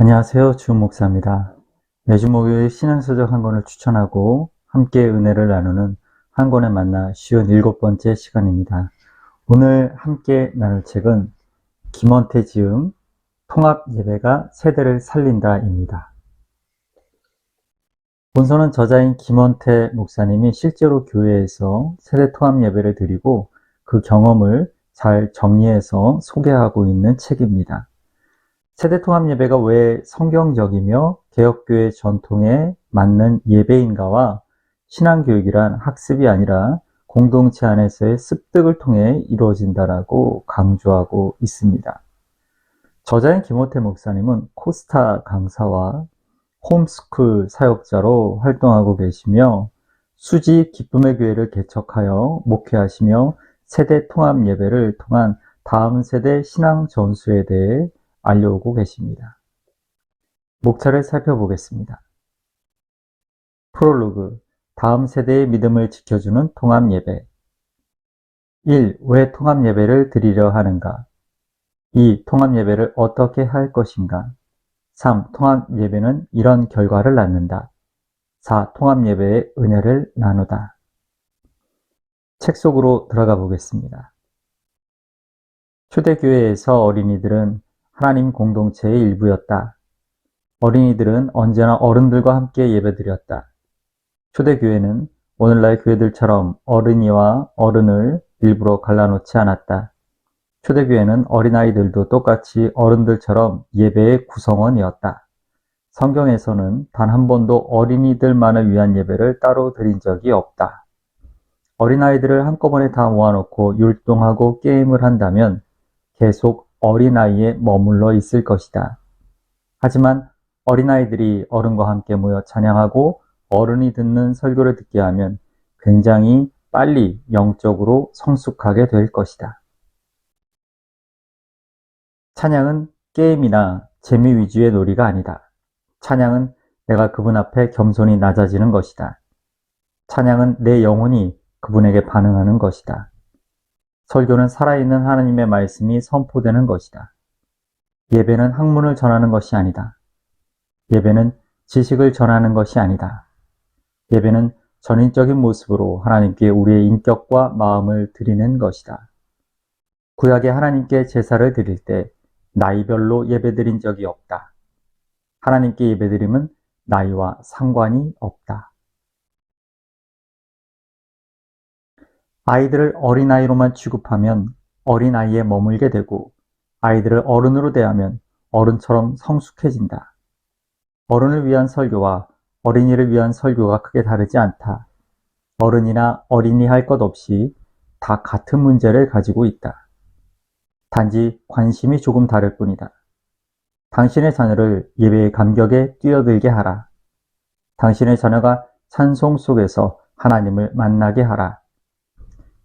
안녕하세요. 주은 목사입니다. 매주 목요일 신앙서적 한 권을 추천하고 함께 은혜를 나누는 한 권에 만나 쉬운 7번째 시간입니다. 오늘 함께 나눌 책은 김원태 지음 통합 예배가 세대를 살린다입니다. 본서는 저자인 김원태 목사님이 실제로 교회에서 세대 통합 예배를 드리고 그 경험을 잘 정리해서 소개하고 있는 책입니다. 세대 통합 예배가 왜 성경적이며 개혁교회 전통에 맞는 예배인가와 신앙교육이란 학습이 아니라 공동체 안에서의 습득을 통해 이루어진다라고 강조하고 있습니다. 저자인 김호태 목사님은 코스타 강사와 홈스쿨 사역자로 활동하고 계시며 수지 기쁨의 교회를 개척하여 목회하시며 세대 통합 예배를 통한 다음 세대 신앙 전수에 대해 알려오고 계십니다. 목차를 살펴보겠습니다. 프롤로그, 다음 세대의 믿음을 지켜주는 통합 예배. 1. 왜 통합 예배를 드리려 하는가? 2. 통합 예배를 어떻게 할 것인가? 3. 통합 예배는 이런 결과를 낳는다. 4. 통합 예배의 은혜를 나누다. 책 속으로 들어가 보겠습니다. 초대교회에서 어린이들은 하나님 공동체의 일부였다. 어린이들은 언제나 어른들과 함께 예배드렸다. 초대교회는 오늘날 교회들처럼 어린이와 어른을 일부러 갈라놓지 않았다. 초대교회는 어린아이들도 똑같이 어른들처럼 예배의 구성원이었다. 성경에서는 단 한 번도 어린이들만을 위한 예배를 따로 드린 적이 없다. 어린아이들을 한꺼번에 다 모아놓고 율동하고 게임을 한다면 계속 어린아이에 머물러 있을 것이다. 하지만 어린아이들이 어른과 함께 모여 찬양하고 어른이 듣는 설교를 듣게 하면 굉장히 빨리 영적으로 성숙하게 될 것이다. 찬양은 게임이나 재미 위주의 놀이가 아니다. 찬양은 내가 그분 앞에 겸손히 낮아지는 것이다. 찬양은 내 영혼이 그분에게 반응하는 것이다. 설교는 살아있는 하나님의 말씀이 선포되는 것이다. 예배는 학문을 전하는 것이 아니다. 예배는 지식을 전하는 것이 아니다. 예배는 전인적인 모습으로 하나님께 우리의 인격과 마음을 드리는 것이다. 구약에 하나님께 제사를 드릴 때 나이별로 예배드린 적이 없다. 하나님께 예배드림은 나이와 상관이 없다. 아이들을 어린아이로만 취급하면 어린아이에 머물게 되고 아이들을 어른으로 대하면 어른처럼 성숙해진다. 어른을 위한 설교와 어린이를 위한 설교가 크게 다르지 않다. 어른이나 어린이 할 것 없이 다 같은 문제를 가지고 있다. 단지 관심이 조금 다를 뿐이다. 당신의 자녀를 예배의 감격에 뛰어들게 하라. 당신의 자녀가 찬송 속에서 하나님을 만나게 하라.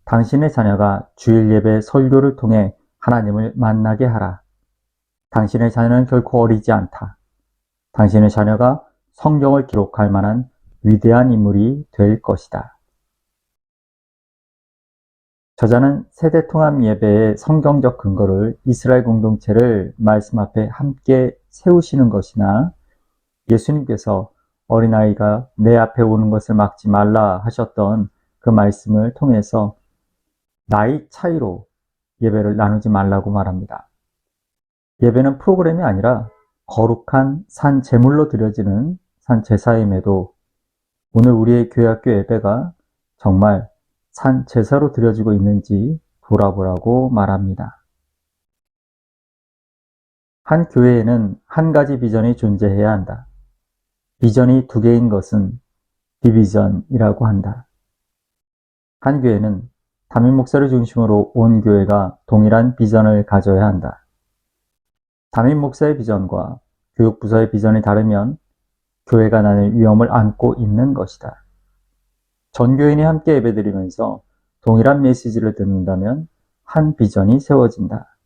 당신의 자녀가 주일 예배 설교를 통해 하나님을 만나게 하라. 당신의 자녀는 결코 어리지 않다. 당신의 자녀가 성경을 기록할 만한 위대한 인물이 될 것이다. 저자는 세대 통합 예배의 성경적 근거를 이스라엘 공동체를 말씀 앞에 함께 세우시는 것이나 예수님께서 어린아이가 내 앞에 오는 것을 막지 말라 하셨던 그 말씀을 통해서 나이 차이로 예배를 나누지 말라고 말합니다. 예배는 프로그램이 아니라 거룩한 산 제물로 드려지는 산 제사임에도 오늘 우리의 교회학교 예배가 정말 산 제사로 드려지고 있는지 돌아보라고 말합니다. 한 교회에는 한 가지 비전이 존재해야 한다. 비전이 두 개인 것은 디비전이라고 한다. 한 교회는 담임 목사를 중심으로 온 교회가 동일한 비전을 가져야 한다. 담임 목사의 비전과 교육부서의 비전이 다르면 교회가 나눌 위험을 안고 있는 것이다. 전 교인이 함께 예배드리면서 동일한 메시지를 듣는다면 한 비전이 세워진다.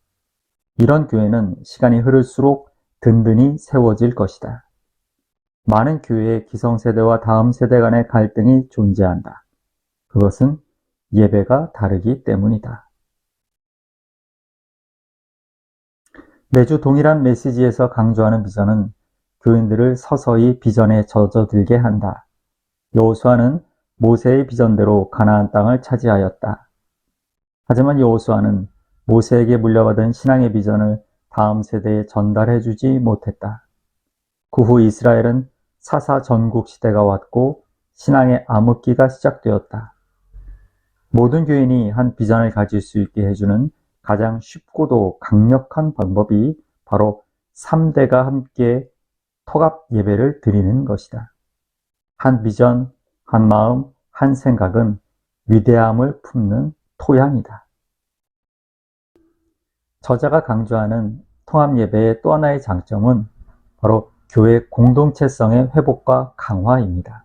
이런 교회는 시간이 흐를수록 든든히 세워질 것이다. 많은 교회의 기성세대와 다음 세대 간의 갈등이 존재한다. 그것은 예배가 다르기 때문이다. 매주 동일한 메시지에서 강조하는 비전은 교인들을 서서히 비전에 젖어들게 한다. 여호수아는 모세의 비전대로 가나안 땅을 차지하였다. 하지만 여호수아는 모세에게 물려받은 신앙의 비전을 다음 세대에 전달해주지 못했다. 그 후 이스라엘은 사사 전국 시대가 왔고 신앙의 암흑기가 시작되었다. 모든 교인이 한 비전을 가질 수 있게 해주는 가장 쉽고도 강력한 방법이 바로 3대가 함께 통합 예배를 드리는 것이다. 한 비전, 한 마음, 한 생각은 위대함을 품는 토양이다. 저자가 강조하는 통합 예배의 또 하나의 장점은 바로 교회 공동체성의 회복과 강화입니다.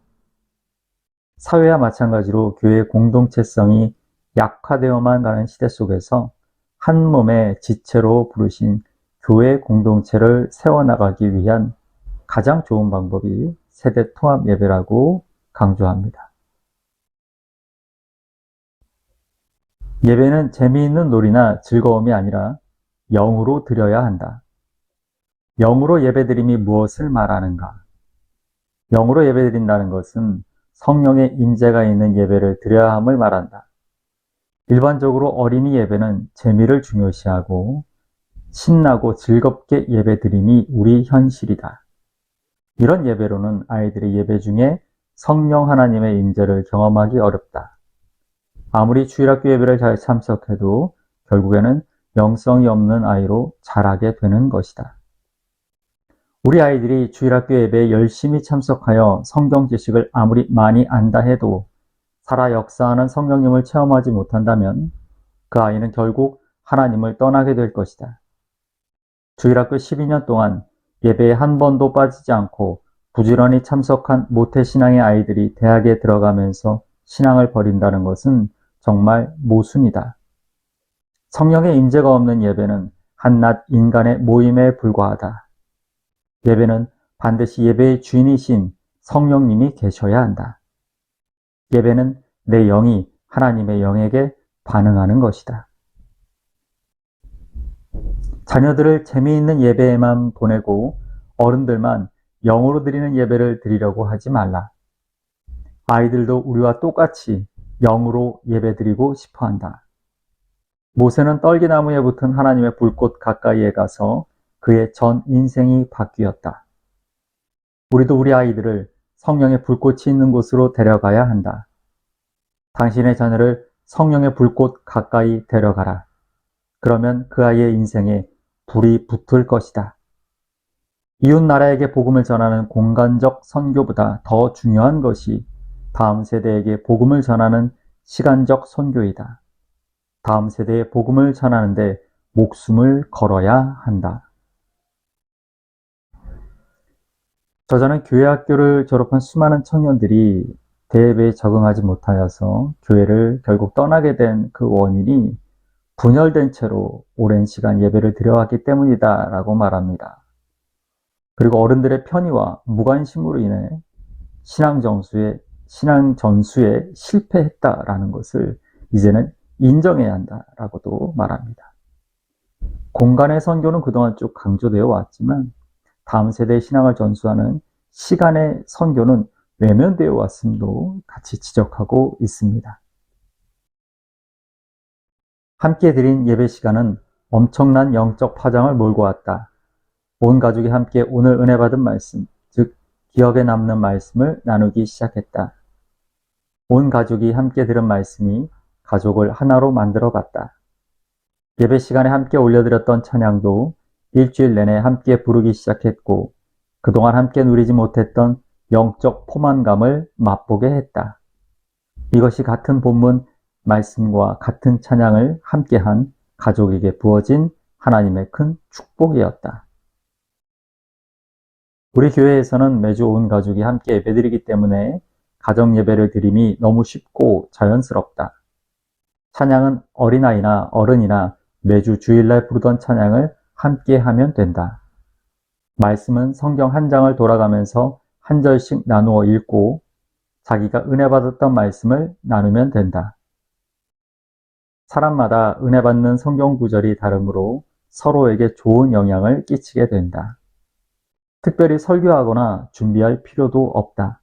사회와 마찬가지로 교회 공동체성이 약화되어만 가는 시대 속에서 한 몸의 지체로 부르신 교회 공동체를 세워나가기 위한 가장 좋은 방법이 세대 통합 예배라고 강조합니다. 예배는 재미있는 놀이나 즐거움이 아니라 영으로 드려야 한다. 영으로 예배드림이 무엇을 말하는가? 영으로 예배드린다는 것은 성령의 임재가 있는 예배를 드려야 함을 말한다. 일반적으로 어린이 예배는 재미를 중요시하고 신나고 즐겁게 예배드림이 우리 현실이다. 이런 예배로는 아이들의 예배 중에 성령 하나님의 임재를 경험하기 어렵다. 아무리 주일학교 예배를 잘 참석해도 결국에는 영성이 없는 아이로 자라게 되는 것이다. 우리 아이들이 주일학교 예배에 열심히 참석하여 성경 지식을 아무리 많이 안다 해도 살아 역사하는 성령님을 체험하지 못한다면 그 아이는 결국 하나님을 떠나게 될 것이다. 주일학교 12년 동안 예배에 한 번도 빠지지 않고 부지런히 참석한 모태신앙의 아이들이 대학에 들어가면서 신앙을 버린다는 것은 정말 모순이다. 성령의 임재가 없는 예배는 한낱 인간의 모임에 불과하다. 예배는 반드시 예배의 주인이신 성령님이 계셔야 한다. 예배는 내 영이 하나님의 영에게 반응하는 것이다. 자녀들을 재미있는 예배에만 보내고 어른들만 영으로 드리는 예배를 드리려고 하지 말라. 아이들도 우리와 똑같이 영으로 예배드리고 싶어 한다. 모세는 떨기나무에 붙은 하나님의 불꽃 가까이에 가서 그의 전 인생이 바뀌었다. 우리도 우리 아이들을 성령의 불꽃이 있는 곳으로 데려가야 한다. 당신의 자녀를 성령의 불꽃 가까이 데려가라. 그러면 그 아이의 인생에 불이 붙을 것이다. 이웃 나라에게 복음을 전하는 공간적 선교보다 더 중요한 것이 다음 세대에게 복음을 전하는 시간적 선교이다. 다음 세대에 복음을 전하는데 목숨을 걸어야 한다. 저자는 교회 학교를 졸업한 수많은 청년들이 대예배에 적응하지 못하여서 교회를 결국 떠나게 된 그 원인이 분열된 채로 오랜 시간 예배를 드려왔기 때문이다 라고 말합니다. 그리고 어른들의 편의와 무관심으로 인해 신앙 전수에 실패했다라는 것을 이제는 인정해야 한다라고도 말합니다. 공간의 선교는 그동안 쭉 강조되어 왔지만 다음 세대의 신앙을 전수하는 시간의 선교는 외면되어 왔음도 같이 지적하고 있습니다. 함께 드린 예배 시간은 엄청난 영적 파장을 몰고 왔다. 온 가족이 함께 오늘 은혜 받은 말씀, 즉 기억에 남는 말씀을 나누기 시작했다. 온 가족이 함께 들은 말씀이 가족을 하나로 만들어 봤다. 예배 시간에 함께 올려드렸던 찬양도 일주일 내내 함께 부르기 시작했고 그동안 함께 누리지 못했던 영적 포만감을 맛보게 했다. 이것이 같은 본문 말씀과 같은 찬양을 함께한 가족에게 부어진 하나님의 큰 축복이었다. 우리 교회에서는 매주 온 가족이 함께 예배드리기 때문에 가정 예배를 드림이 너무 쉽고 자연스럽다. 찬양은 어린아이나 어른이나 매주 주일날 부르던 찬양을 함께 하면 된다. 말씀은 성경 한 장을 돌아가면서 한 절씩 나누어 읽고 자기가 은혜 받았던 말씀을 나누면 된다. 사람마다 은혜 받는 성경 구절이 다르므로 서로에게 좋은 영향을 끼치게 된다. 특별히 설교하거나 준비할 필요도 없다.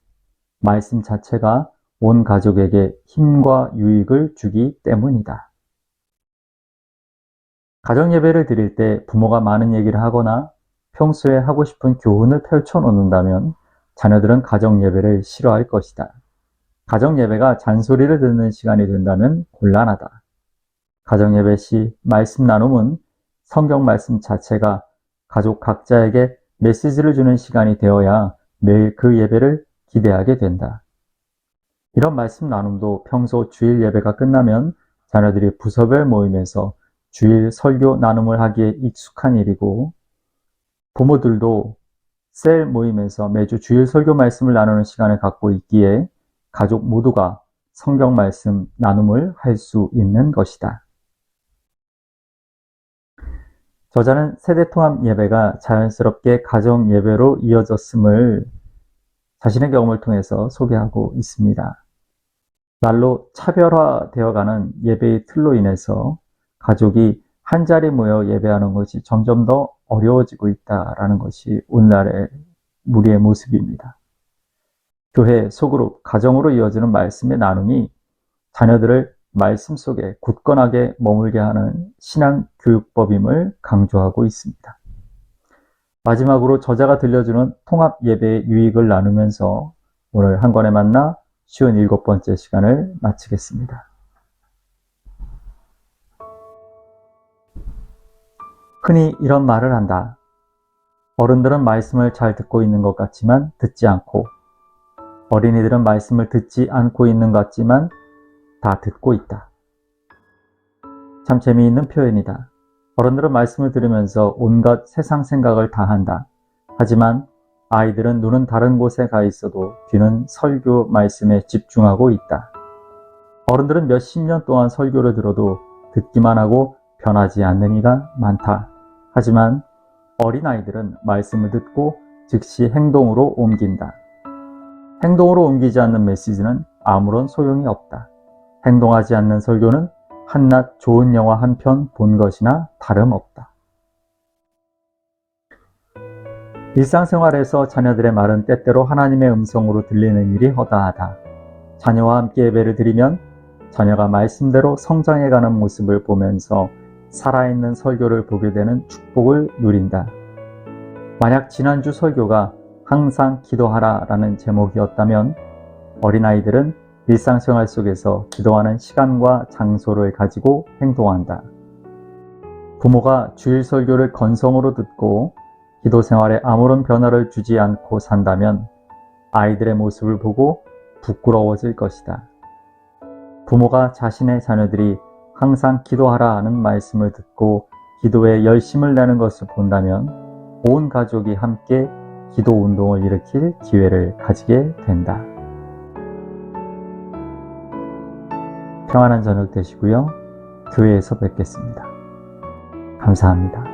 말씀 자체가 온 가족에게 힘과 유익을 주기 때문이다. 가정 예배를 드릴 때 부모가 많은 얘기를 하거나 평소에 하고 싶은 교훈을 펼쳐놓는다면 자녀들은 가정 예배를 싫어할 것이다. 가정 예배가 잔소리를 듣는 시간이 된다면 곤란하다. 가정 예배 시 말씀 나눔은 성경 말씀 자체가 가족 각자에게 메시지를 주는 시간이 되어야 매일 그 예배를 기대하게 된다. 이런 말씀 나눔도 평소 주일 예배가 끝나면 자녀들이 부서별 모임에서 주일 설교 나눔을 하기에 익숙한 일이고, 부모들도 셀 모임에서 매주 주일 설교 말씀을 나누는 시간을 갖고 있기에 가족 모두가 성경 말씀 나눔을 할 수 있는 것이다. 저자는 세대통합 예배가 자연스럽게 가정 예배로 이어졌음을 자신의 경험을 통해서 소개하고 있습니다. 날로 차별화되어가는 예배의 틀로 인해서 가족이 한자리 모여 예배하는 것이 점점 더 어려워지고 있다는 것이 오늘날의 우리의 모습입니다. 교회, 소그룹, 가정으로 이어지는 말씀의 나눔이 자녀들을 말씀 속에 굳건하게 머물게 하는 신앙 교육법임을 강조하고 있습니다. 마지막으로 저자가 들려주는 통합 예배의 유익을 나누면서 오늘 한 권에 만나 57번째 시간을 마치겠습니다. 흔히 이런 말을 한다. 어른들은 말씀을 잘 듣고 있는 것 같지만 듣지 않고, 어린이들은 말씀을 듣지 않고 있는 것 같지만 다 듣고 있다. 참 재미있는 표현이다. 어른들은 말씀을 들으면서 온갖 세상 생각을 다 한다. 하지만 아이들은 눈은 다른 곳에 가 있어도 귀는 설교 말씀에 집중하고 있다. 어른들은 몇십 년 동안 설교를 들어도 듣기만 하고 변하지 않는 이가 많다. 하지만 어린아이들은 말씀을 듣고 즉시 행동으로 옮긴다. 행동으로 옮기지 않는 메시지는 아무런 소용이 없다. 행동하지 않는 설교는 한낱 좋은 영화 한 편 본 것이나 다름없다. 일상생활에서 자녀들의 말은 때때로 하나님의 음성으로 들리는 일이 허다하다. 자녀와 함께 예배를 드리면 자녀가 말씀대로 성장해가는 모습을 보면서 살아있는 설교를 보게 되는 축복을 누린다. 만약 지난주 설교가 항상 기도하라 라는 제목이었다면 어린아이들은 일상생활 속에서 기도하는 시간과 장소를 가지고 행동한다. 부모가 주일 설교를 건성으로 듣고 기도 생활에 아무런 변화를 주지 않고 산다면 아이들의 모습을 보고 부끄러워질 것이다. 부모가 자신의 자녀들이 항상 기도하라 하는 말씀을 듣고 기도에 열심을 내는 것을 본다면 온 가족이 함께 기도 운동을 일으킬 기회를 가지게 된다. 평안한 저녁 되시고요. 교회에서 뵙겠습니다. 감사합니다.